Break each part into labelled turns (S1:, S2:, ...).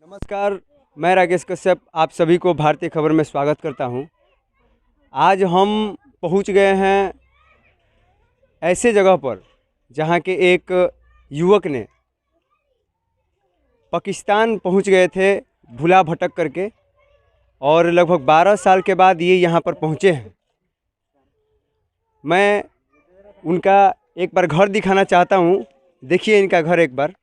S1: नमस्कार। मैं राकेश कश्यप आप सभी को भारतीय खबर में स्वागत करता हूं। आज हम पहुंच गए हैं ऐसे जगह पर जहां के एक युवक ने पाकिस्तान पहुंच गए थे भुला भटक करके, और लगभग 12 साल के बाद ये यहां पर पहुंचे हैं। मैं उनका एक बार घर दिखाना चाहता हूं। देखिए इनका घर एक बार।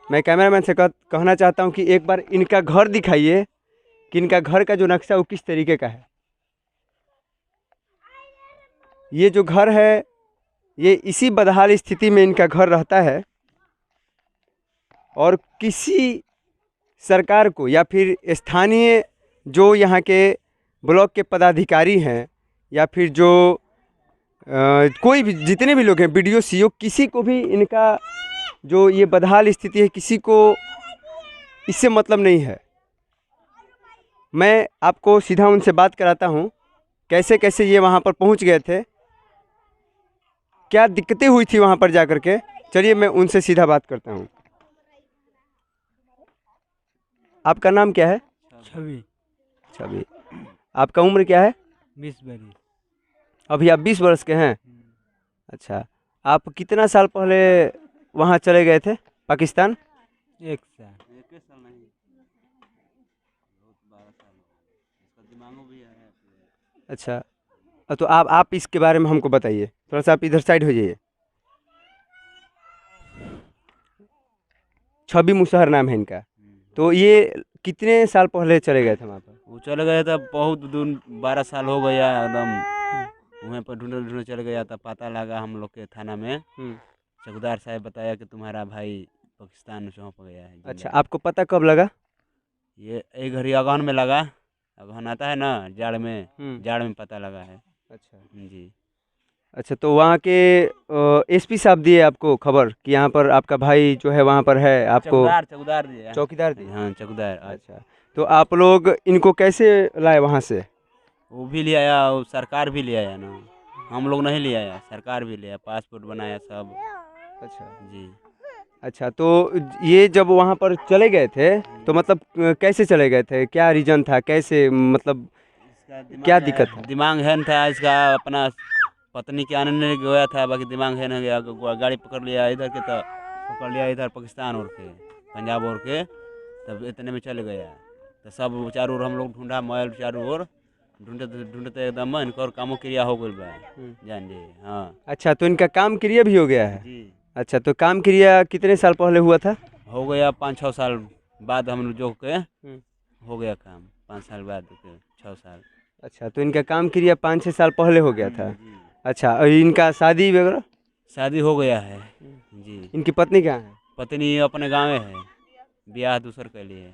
S1: मैं कैमरामैन से कहना चाहता हूं कि एक बार इनका घर दिखाइए कि इनका घर का जो नक्शा वो किस तरीके का है। ये जो घर है ये इसी बदहाल स्थिति में इनका घर रहता है, और किसी सरकार को या फिर स्थानीय जो यहाँ के ब्लॉक के पदाधिकारी हैं या फिर जो कोई भी जितने भी लोग हैं, बीडीओ सीओ, किसी को भी इनका जो ये बदहाल स्थिति है किसी को इससे मतलब नहीं है। मैं आपको सीधा उनसे बात कराता हूँ कैसे कैसे ये वहाँ पर पहुँच गए थे, क्या दिक्कतें हुई थी वहाँ पर जाकर के। चलिए मैं उनसे सीधा बात करता हूँ। आपका नाम क्या है?
S2: छवि।
S1: छवि। आपका उम्र क्या है?
S2: 20 बरी।
S1: अभी आप 20 वर्ष के हैं। अच्छा, आप कितना साल पहले वहाँ चले गए थे पाकिस्तान?
S2: 1 साल।
S3: नहीं, बहुत 12 साल हो गए। इसका दिमागों भी है।
S1: अच्छा, तो आप इसके बारे में हमको बताइए। थोड़ा सा आप इधर साइड हो जाइए। छवि मुसहर नाम है इनका। तो ये कितने साल पहले चले गए थे वहाँ पर?
S3: वो चले गए था बहुत दूर, 12 साल हो गया एकदम। वहीं पर ढूंढे ढूंढे चले गया था। पता लगा हम लोग के थाना में, चौकीदार साहब बताया कि तुम्हारा भाई पाकिस्तान सौंप गया है।
S1: अच्छा, आपको पता कब लगा?
S3: ये एक घड़ी अगहन में लगा। अगहन आता है ना जाड़ में, जाड़ में पता लगा है।
S1: अच्छा
S3: जी।
S1: अच्छा, तो वहाँ के एसपी साहब दिए आपको खबर कि यहाँ पर आपका भाई जो है वहाँ पर है? आपको
S3: चौकीदार दिया।
S1: चौकीदार दिए?
S3: हाँ, चौकीदार।
S1: अच्छा, तो आप लोग इनको कैसे लाए वहाँ से?
S3: वो भी ले आया और सरकार भी ले आया ना, हम लोग नहीं ले आया, सरकार भी ले आया, पासपोर्ट बनाया सब।
S1: अच्छा
S3: जी।
S1: अच्छा, तो ये जब वहाँ पर चले गए थे तो मतलब कैसे चले गए थे? क्या रीज़न था? कैसे मतलब क्या दिक्कत था?
S3: दिमाग है था इसका। अपना पत्नी के आने गया था, बाकी दिमाग है नहीं गया। गाड़ी पकड़ लिया इधर के, तो पकड़ लिया इधर पाकिस्तान और के, पंजाब और के, तब इतने में चल गया। तो सब चारों ओर हम लोग ढूंढा, मोबाइल चारों ओर ढूंढते ढूंढते एकदम इनकर कामों क्रिया हो गई बा, जान जी। हाँ।
S1: अच्छा, तो इनका काम क्रिया भी हो गया है?
S3: जी।
S1: अच्छा, तो काम क्रिया कितने साल पहले हुआ था?
S3: हो गया 5-6 साल बाद हम लोग जो के हो गया काम, 5 साल बाद के 6 साल।
S1: अच्छा, तो इनका काम क्रिया 5-6 साल पहले हो गया था।
S3: जी।
S1: अच्छा, और इनका शादी वगैरह?
S3: शादी हो गया है। जी।
S1: इनकी पत्नी कहाँ है?
S3: पत्नी अपने गाँव में है, ब्याह दूसर के लिए।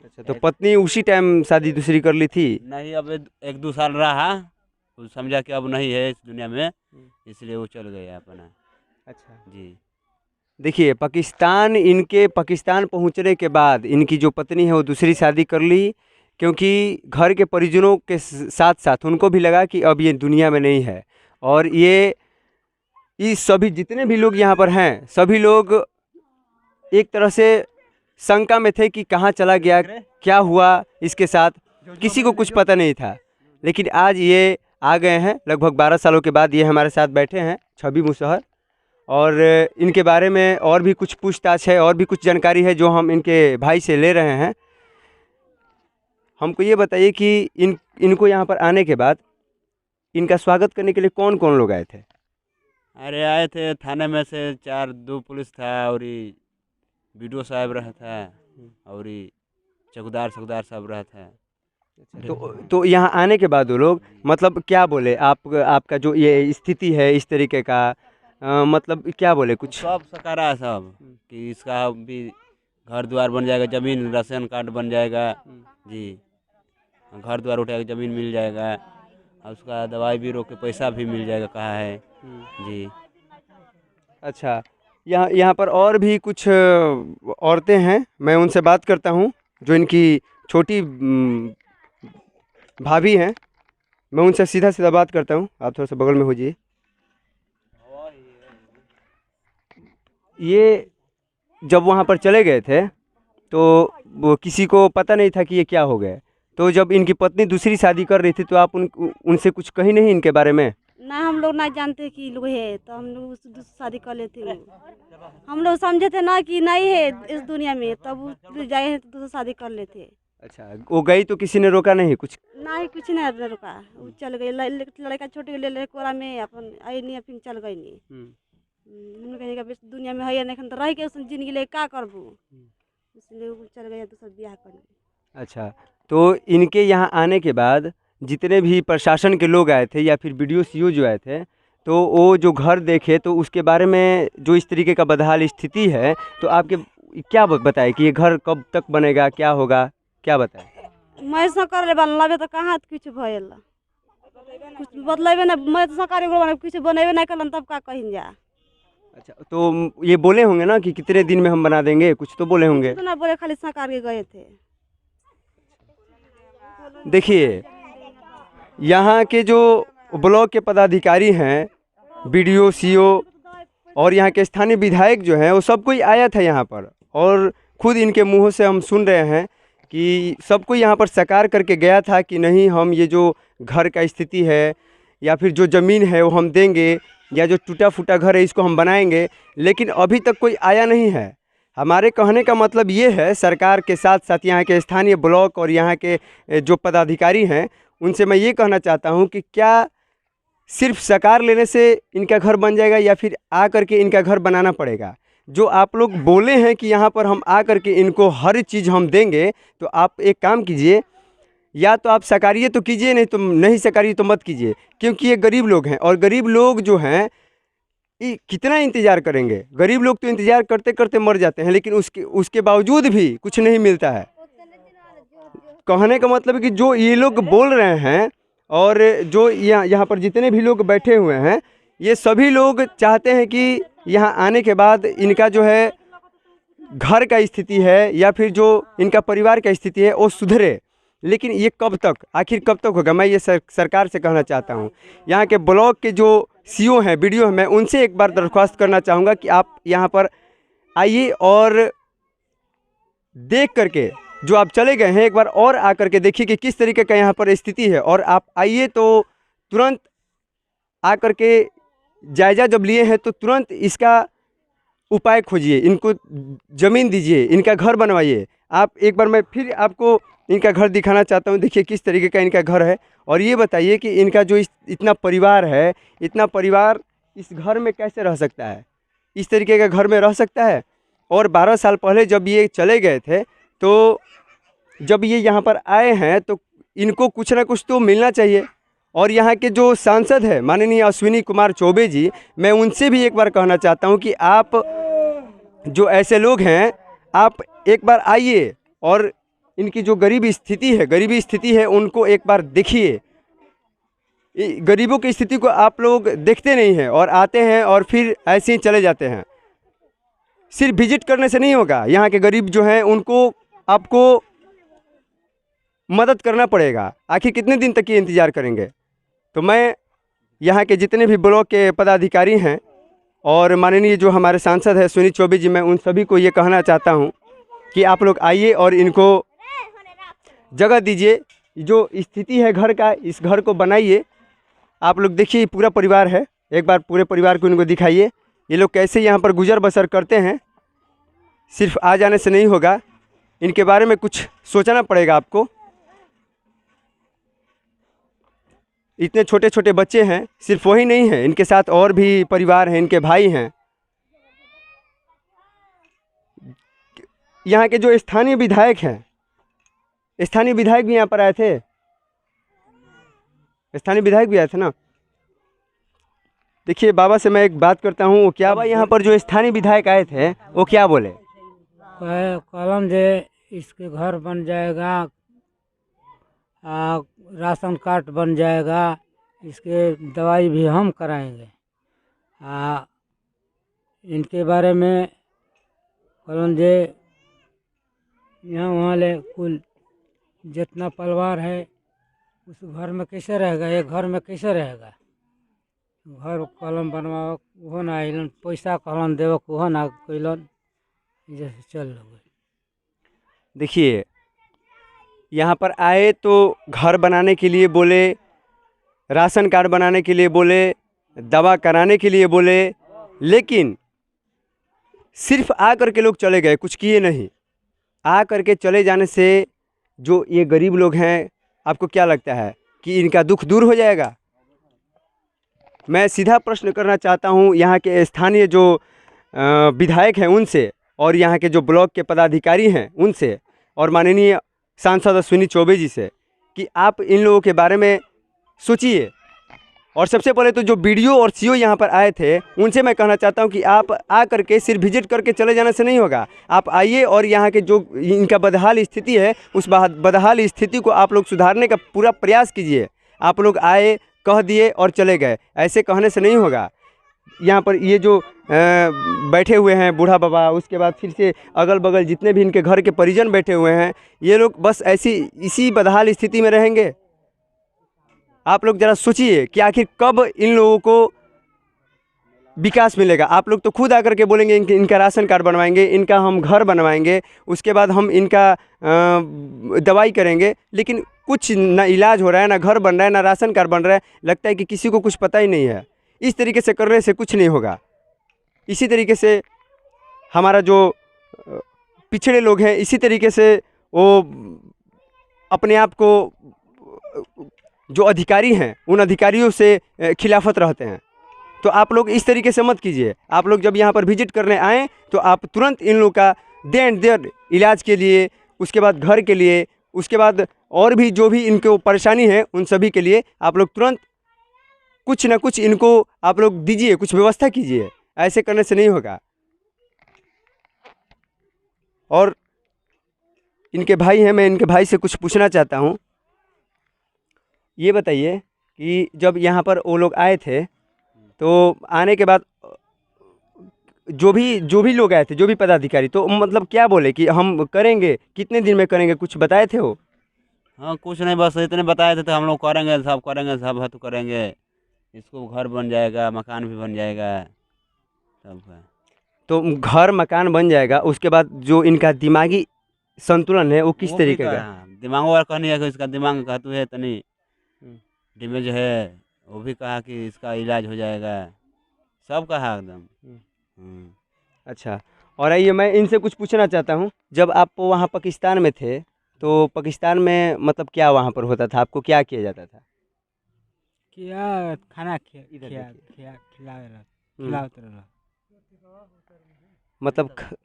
S1: अच्छा, तो पत्नी उसी टाइम शादी दूसरी कर ली थी?
S3: नहीं, अब 1-2 साल रहा, वो समझा कि अब नहीं है इस दुनिया में, इसलिए वो चल गया अपना।
S1: अच्छा,
S3: जी।
S1: देखिए इनके पाकिस्तान पहुंचने के बाद इनकी जो पत्नी है वो दूसरी शादी कर ली, क्योंकि घर के परिजनों के साथ साथ उनको भी लगा कि अब ये दुनिया में नहीं है। और ये सभी जितने भी लोग यहाँ पर हैं सभी लोग एक तरह से शंका में थे कि कहाँ चला गया, क्या हुआ इसके साथ, किसी को कुछ पता नहीं था। लेकिन आज ये आ गए हैं लगभग 12 सालों के बाद। ये हमारे साथ बैठे हैं छवि मुसहर, और इनके बारे में और भी कुछ पूछताछ है, और भी कुछ जानकारी है जो हम इनके भाई से ले रहे हैं। हमको ये बताइए कि इनको यहाँ पर आने के बाद इनका स्वागत करने के लिए कौन कौन लोग आए थे?
S3: अरे आए थे थाने में से 2 पुलिस था, और बीडीओ साहब रहा था, और चौकीदार सब रहा था।
S1: तो यहाँ आने के बाद वो लोग मतलब क्या बोले? आपका जो ये स्थिति है इस तरीके का, मतलब क्या बोले कुछ?
S3: सब सकारा सब कि इसका भी घर द्वार बन जाएगा, ज़मीन राशन कार्ड बन जाएगा। जी। घर द्वार उठाएगा, ज़मीन मिल जाएगा, और उसका दवाई बीरो के पैसा भी मिल जाएगा, कहा है। जी।
S1: अच्छा, यहाँ पर और भी कुछ औरतें हैं, मैं उनसे बात करता हूँ जो इनकी छोटी भाभी हैं। मैं उनसे सीधा सीधा बात करता हूँ, आप थोड़ा सा बगल में हो जाइए। ये जब वहाँ पर चले गए थे तो वो किसी को पता नहीं था कि ये क्या हो गया। तो जब इनकी पत्नी दूसरी शादी कर रही थी तो आप उनसे कुछ कही नहीं इनके बारे में?
S4: ना हम लोग ना जानते कि लोग है, तो हम लोग उससे दूसरी शादी कर लेते हैं। हम लोग समझे थे ना कि नहीं है इस दुनिया में, तब वो जाए हैं तो दूसरी शादी कर लेते।
S1: अच्छा, वो गई तो किसी ने रोका नहीं कुछ?
S4: ना ही कुछ नहीं रुका, वो चल गई। लड़का छोटे ले ले कोरा में अपन आई नहीं, फिर चल गई नहीं। हम कहीं का दुनिया में है नहीं तो रह के उस जिंदगी ले का करबू, इसलिए वो चल गया दूसरा ब्याह करने।
S1: अच्छा, तो इनके यहाँ आने के बाद जितने भी प्रशासन के लोग आए थे या फिर BDO CO जो आए थे, तो वो जो घर देखे तो उसके बारे में जो इस तरीके का बदहाल स्थिति है, तो आपके क्या बताए कि ये घर कब तक बनेगा, क्या होगा, क्या बताए?
S4: मैं सरकार ले बनलाबे तो कहाँ कुछ भयल, कुछ बदलेबे ना। मैं तो सरकारी कुछ बनेबे नहीं करलन, तब का कहीं जा।
S1: अच्छा, तो ये बोले होंगे ना कि कितने दिन में हम बना देंगे, कुछ तो बोले होंगे?
S4: तो ना बोले, खाली सरकार के गए थे।
S1: देखिए, यहाँ के जो ब्लॉक के पदाधिकारी हैं, BDO CO और यहाँ के स्थानीय विधायक जो हैं, वो सब कोई आया था यहाँ पर, और खुद इनके मुंहों से हम सुन रहे हैं कि सब कोई यहाँ पर साकार करके गया था कि नहीं, हम ये जो घर का स्थिति है या फिर जो ज़मीन है वो हम देंगे, या जो टूटा फूटा घर है इसको हम बनाएंगे। लेकिन अभी तक कोई आया नहीं है। हमारे कहने का मतलब ये है, सरकार के साथ साथ यहाँ के स्थानीय ब्लॉक और यहाँ के जो पदाधिकारी हैं, उनसे मैं ये कहना चाहता हूँ कि क्या सिर्फ साकार लेने से इनका घर बन जाएगा या फिर आ करके इनका घर बनाना पड़ेगा? जो आप लोग बोले हैं कि यहाँ पर हम आ करके इनको हर चीज़ हम देंगे, तो आप एक काम कीजिए, या तो आप साकारिए तो कीजिए, नहीं तो नहीं साकारिए तो मत कीजिए, क्योंकि ये गरीब लोग हैं, और गरीब लोग जो हैं ये कितना इंतज़ार करेंगे। गरीब लोग तो इंतज़ार करते करते मर जाते हैं, लेकिन उसके बावजूद भी कुछ नहीं मिलता है। कहने का मतलब है कि जो ये लोग बोल रहे हैं और जो यहाँ पर जितने भी लोग बैठे हुए हैं, ये सभी लोग चाहते हैं कि यहाँ आने के बाद इनका जो है घर का स्थिति है या फिर जो इनका परिवार का स्थिति है वो सुधरे। लेकिन ये कब तक, आखिर कब तक होगा? मैं ये सरकार से कहना चाहता हूँ, यहाँ के ब्लॉक के जो CO हैं, BDO हैं, मैं उनसे एक बार दरख्वास्त करना चाहूँगा कि आप यहाँ पर आइए और देख करके, जो आप चले गए हैं एक बार और आकर के देखिए कि किस तरीके का यहाँ पर स्थिति है। और आप आइए तो तुरंत आकर के जायज़ा जब लिए हैं तो तुरंत इसका उपाय खोजिए, इनको ज़मीन दीजिए, इनका घर बनवाइए। आप एक बार मैं फिर आपको इनका घर दिखाना चाहता हूँ। देखिए किस तरीके का इनका घर है, और ये बताइए कि इनका जो इतना परिवार है, इतना परिवार इस घर में कैसे रह सकता है, इस तरीके का घर में रह सकता है? और 12 साल पहले जब ये चले गए थे, तो जब ये यहाँ पर आए हैं तो इनको कुछ ना कुछ तो मिलना चाहिए। और यहाँ के जो सांसद हैं माननीय अश्विनी कुमार चौबे जी, मैं उनसे भी एक बार कहना चाहता हूँ कि आप जो ऐसे लोग हैं, आप एक बार आइए और इनकी जो गरीबी स्थिति है उनको एक बार देखिए। गरीबों की स्थिति को आप लोग देखते नहीं हैं और आते हैं और फिर ऐसे ही चले जाते हैं। सिर्फ विजिट करने से नहीं होगा, यहाँ के गरीब जो हैं उनको आपको मदद करना पड़ेगा। आखिर कितने दिन तक ये इंतज़ार करेंगे? तो मैं यहाँ के जितने भी ब्लॉक के पदाधिकारी हैं और माननीय जो हमारे सांसद हैं अश्विनी चौबे जी, मैं उन सभी को ये कहना चाहता हूँ कि आप लोग आइए और इनको जगह दीजिए। जो स्थिति है घर का, इस घर को बनाइए। आप लोग देखिए पूरा परिवार है, एक बार पूरे परिवार को इनको दिखाइए। ये लोग कैसे यहाँ पर गुजर बसर करते हैं। सिर्फ आ जाने से नहीं होगा, इनके बारे में कुछ सोचना पड़ेगा आपको। इतने छोटे छोटे बच्चे हैं, सिर्फ वही नहीं है, इनके साथ और भी परिवार हैं, इनके भाई हैं। यहाँ के जो स्थानीय विधायक हैं, स्थानीय विधायक भी यहाँ पर आए थे, स्थानीय विधायक भी आए थे ना। देखिए बाबा से मैं एक बात करता हूँ, वो क्या बाबा यहाँ पर जो स्थानीय विधायक आए थे वो क्या बोले?
S2: कलम जे इसके घर बन जाएगा, राशन कार्ड बन जाएगा, इसके दवाई भी हम कराएंगे। इनके बारे में कलम जे यहाँ वहाँ ले कुल जितना परिवार है उस घर में कैसे रहेगा, एक घर में कैसे रहेगा? घर कलम बनवाओ वो ना आइलन, पैसा कलम देव वो ना कैलन, जैसे चल गए।
S1: देखिए, यहाँ पर आए तो घर बनाने के लिए बोले, राशन कार्ड बनाने के लिए बोले, दवा कराने के लिए बोले, लेकिन सिर्फ आ करके लोग चले गए, कुछ किए नहीं। आ करके चले जाने से जो ये गरीब लोग हैं, आपको क्या लगता है कि इनका दुख दूर हो जाएगा? मैं सीधा प्रश्न करना चाहता हूँ यहाँ के स्थानीय जो विधायक हैं उनसे, और यहाँ के जो ब्लॉक के पदाधिकारी हैं उनसे, और माननीय सांसद अश्विनी चौबे जी से, कि आप इन लोगों के बारे में सोचिए। और सबसे पहले तो जो बीडीओ और सीओ यहाँ पर आए थे उनसे मैं कहना चाहता हूँ कि आप आ करके सिर्फ विजिट करके चले जाने से नहीं होगा। आप आइए और यहाँ के जो इनका बदहाल स्थिति है उस बदहाल स्थिति को आप लोग सुधारने का पूरा प्रयास कीजिए। आप लोग आए, कह दिए और चले गए, ऐसे कहने से नहीं होगा। यहाँ पर ये जो बैठे हुए हैं बूढ़ा बाबा, उसके बाद फिर से अगल बगल जितने भी इनके घर के परिजन बैठे हुए हैं, ये लोग बस इसी बदहाल स्थिति में रहेंगे। आप लोग ज़रा सोचिए कि आखिर कब इन लोगों को विकास मिलेगा। आप लोग तो खुद आकर के बोलेंगे इनका राशन कार्ड बनवाएंगे, इनका हम घर बनवाएंगे, उसके बाद हम इनका दवाई करेंगे, लेकिन कुछ ना इलाज हो रहा है, ना घर बन रहा है, ना राशन कार्ड बन रहा है। लगता है कि किसी को कुछ पता ही नहीं है। इस तरीके से करने से कुछ नहीं होगा। इसी तरीके से हमारा जो पिछड़े लोग हैं, इसी तरीके से वो अपने आप को जो अधिकारी हैं उन अधिकारियों से खिलाफत रहते हैं। तो आप लोग इस तरीके से मत कीजिए। आप लोग जब यहाँ पर विजिट करने आएँ तो आप तुरंत इन लोग का देर इलाज के लिए, उसके बाद घर के लिए, उसके बाद और भी जो भी इनको परेशानी है उन सभी के लिए आप लोग तुरंत कुछ ना कुछ इनको आप लोग दीजिए, कुछ व्यवस्था कीजिए। ऐसे करने से नहीं होगा। और इनके भाई हैं, मैं इनके भाई से कुछ पूछना चाहता हूँ। ये बताइए कि जब यहाँ पर वो लोग आए थे तो आने के बाद जो भी लोग आए थे, जो भी पदाधिकारी, तो मतलब क्या बोले कि हम करेंगे, कितने दिन में करेंगे, कुछ बताए थे वो?
S3: हाँ, कुछ नहीं, बस इतने बताए थे तो हम लोग करेंगे, सब हद करेंगे, इसको घर बन जाएगा, मकान भी बन जाएगा, सब है।
S1: तो घर मकान बन जाएगा, उसके बाद जो इनका दिमागी संतुलन है वो किस
S3: वो भी
S1: तरीके का?
S3: हाँ, दिमाग वाला कहनी है कि इसका दिमाग कहतु है तनी डैमेज है, वो भी कहा कि इसका इलाज हो जाएगा, सब कहा एकदम।
S1: अच्छा, और आइए मैं इनसे कुछ पूछना चाहता हूँ। जब आप वहाँ पाकिस्तान में थे तो पाकिस्तान में मतलब क्या वहाँ पर होता था, आपको क्या किया जाता था?
S2: क्या खाना
S1: इधर देखिए।
S2: खिलावत रहला।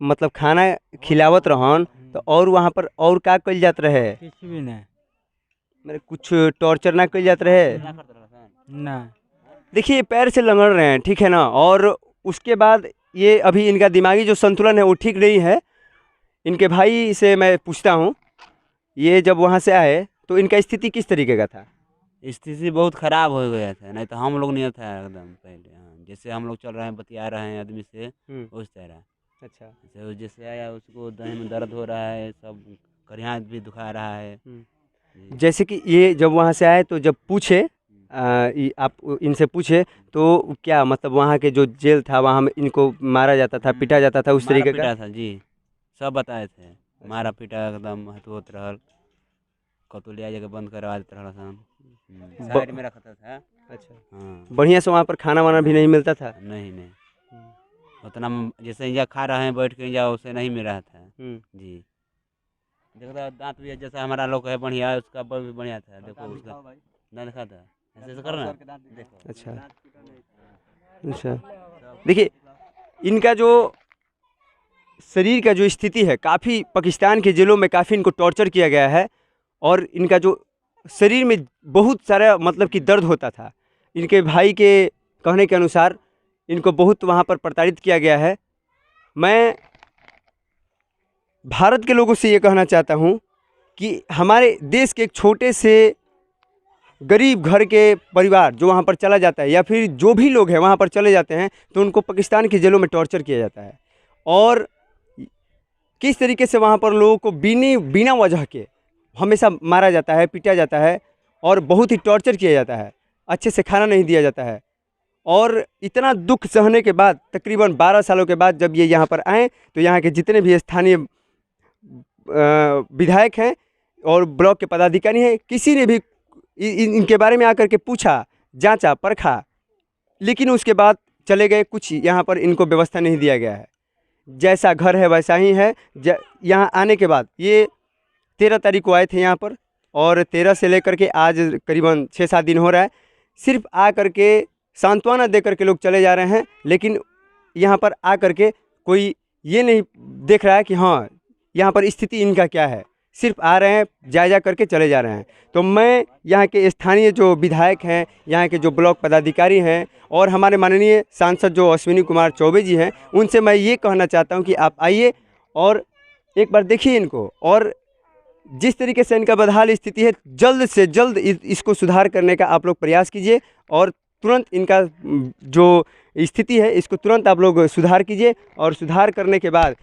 S1: मतलब खाना खिलावत रहन, तो और वहाँ पर और का कल जात रहे?
S2: कुछ भी नहीं
S1: मेरे कुछ टॉर्चर ना कल जात रहे?
S2: ना।
S1: देखिए ये पैर से लंगड़ रहे हैं, ठीक है ना, और उसके बाद ये अभी इनका दिमागी जो संतुलन है वो ठीक नहीं है। इनके भाई से मैं पूछता हूँ, ये जब वहाँ से आए तो इनका स्थिति किस तरीके का था?
S3: स्थिति बहुत खराब हो गया था, नहीं तो हम लोग नहीं था एकदम पहले। हाँ, जैसे हम लोग चल रहे हैं, बतिया रहे हैं आदमी से, उस तरह।
S1: अच्छा।
S3: जैसे आया उसको दही में दर्द हो रहा है, सब करिया भी दुखा रहा है।
S1: जैसे कि ये जब वहाँ से आए तो जब पूछे आप इनसे पूछे तो क्या मतलब वहाँ के जो जेल था वहाँ में इनको मारा जाता था, पीटा जाता था, उस तरीके का?
S3: था जी, सब बताए थे। मारा पीटा एकदम होत रहल, कतु ले जगह बंद करवा देते रहल, साइड में रखता था। अच्छा। हाँ,
S1: बढ़िया से वहाँ पर खाना वाना भी नहीं मिलता था?
S3: नहीं उतना जैसे यहाँ खा रहे हैं बैठ के यहाँ उसे नहीं मिल रहा था जी। देखो दांत भी जैसा हमारा लोग है बढ़िया, उसका भी बढ़िया था। देखो उसका दांत खा था, ऐसे करना।
S1: अच्छा अच्छा, देखिए इनका जो शरीर का जो स्थिति है, काफ़ी पाकिस्तान के जेलों में काफ़ी इनको टॉर्चर किया गया है, और इनका जो शरीर में बहुत सारा मतलब कि दर्द होता था। इनके भाई के कहने के अनुसार इनको बहुत वहाँ पर प्रताड़ित किया गया है। मैं भारत के लोगों से ये कहना चाहता हूँ कि हमारे देश के एक छोटे से गरीब घर के परिवार जो वहाँ पर चला जाता है, या फिर जो भी लोग हैं वहाँ पर चले जाते हैं, तो उनको पाकिस्तान के जेलों में टॉर्चर किया जाता है। और किस तरीके से वहाँ पर लोगों को बिना वजह के हमेशा मारा जाता है, पीटा जाता है, और बहुत ही टॉर्चर किया जाता है, अच्छे से खाना नहीं दिया जाता है। और इतना दुख सहने के बाद तकरीबन 12 सालों के बाद जब ये यहाँ पर आए तो यहाँ के जितने भी स्थानीय विधायक हैं और ब्लॉक के पदाधिकारी हैं, किसी ने भी इनके बारे में आकर के पूछा, जांचा, परखा, लेकिन उसके बाद चले गए। कुछ यहाँ पर इनको व्यवस्था नहीं दिया गया है, जैसा घर है वैसा ही है। यहाँ आने के बाद ये 13 तारीख को आए थे यहाँ पर, और 13 से लेकर के आज करीबन 6-7 दिन हो रहा है। सिर्फ आ कर के सांत्वना दे करके लोग चले जा रहे हैं, लेकिन यहाँ पर आ कर के कोई ये नहीं देख रहा है कि हाँ यहाँ पर स्थिति इनका क्या है। सिर्फ आ रहे हैं, जायजा करके चले जा रहे हैं। तो मैं यहाँ के स्थानीय जो विधायक हैं, यहाँ के जो ब्लॉक पदाधिकारी हैं और हमारे माननीय सांसद जो अश्विनी कुमार चौबे जी हैं, उनसे मैं ये कहना चाहता हूँ कि आप आइए और एक बार देखिए इनको, और जिस तरीके से इनका बदहाल स्थिति है, जल्द से जल्द इसको सुधार करने का आप लोग प्रयास कीजिए, और तुरंत इनका जो स्थिति है इसको तुरंत आप लोग सुधार कीजिए, और सुधार करने के बाद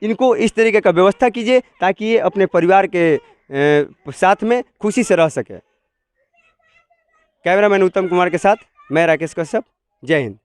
S1: इनको इस तरीके का व्यवस्था कीजिए ताकि ये अपने परिवार के साथ में खुशी से रह सके। कैमरामैन उत्तम कुमार के साथ मैं राकेश कश्यप, जय हिंद।